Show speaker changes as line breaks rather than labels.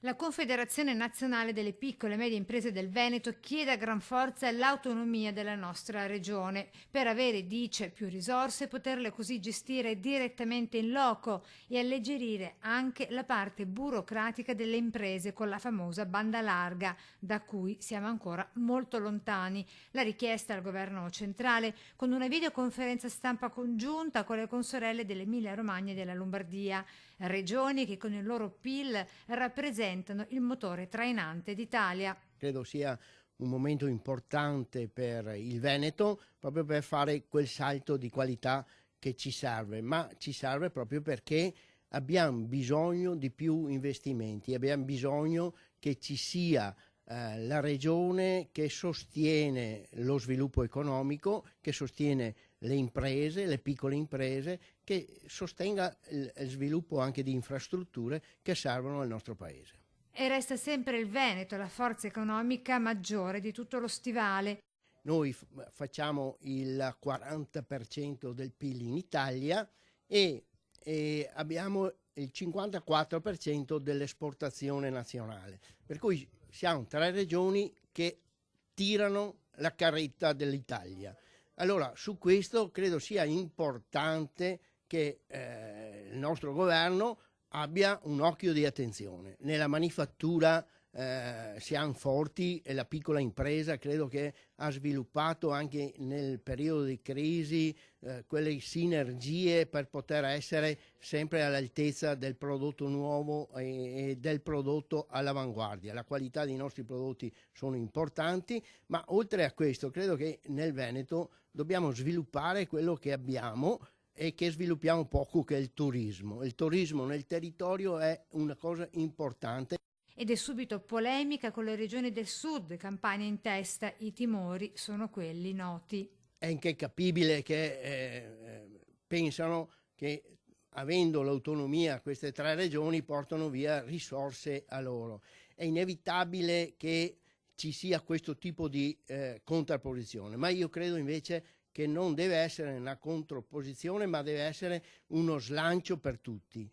La Confederazione Nazionale delle Piccole e Medie Imprese del Veneto chiede a gran forza l'autonomia della nostra regione per avere, dice, più risorse e poterle così gestire direttamente in loco e alleggerire anche la parte burocratica delle imprese con la famosa banda larga, da cui siamo ancora molto lontani. La richiesta al governo centrale con una videoconferenza stampa congiunta con le consorelle dell'Emilia Romagna e della Lombardia, regioni che con il loro PIL rappresentano il motore trainante d'Italia.
Credo sia un momento importante per il Veneto, proprio per fare quel salto di qualità che ci serve, ma ci serve proprio perché abbiamo bisogno di più investimenti, abbiamo bisogno che ci sia la regione che sostiene lo sviluppo economico, che sostiene le imprese, le piccole imprese, che sostenga il sviluppo anche di infrastrutture che servono al nostro paese.
E resta sempre il Veneto la forza economica maggiore di tutto lo stivale.
Noi facciamo il 40% del PIL in Italia e abbiamo il 54% dell'esportazione nazionale, per cui siamo tre regioni che tirano la carretta dell'Italia. Allora, su questo credo sia importante che il nostro governo abbia un occhio di attenzione. Nella manifattura siamo forti e la piccola impresa credo che ha sviluppato anche nel periodo di crisi quelle sinergie per poter essere sempre all'altezza del prodotto nuovo e del prodotto all'avanguardia. La qualità dei nostri prodotti sono importanti, ma oltre a questo credo che nel Veneto dobbiamo sviluppare quello che abbiamo e che sviluppiamo poco, che è il turismo. Il turismo nel territorio è una cosa importante.
Ed è subito polemica con le regioni del sud, Campania in testa, i timori sono quelli noti.
È incapibile che pensano che avendo l'autonomia queste tre regioni portano via risorse a loro. È inevitabile che ci sia questo tipo di contrapposizione, ma io credo invece che non deve essere una contrapposizione, ma deve essere uno slancio per tutti.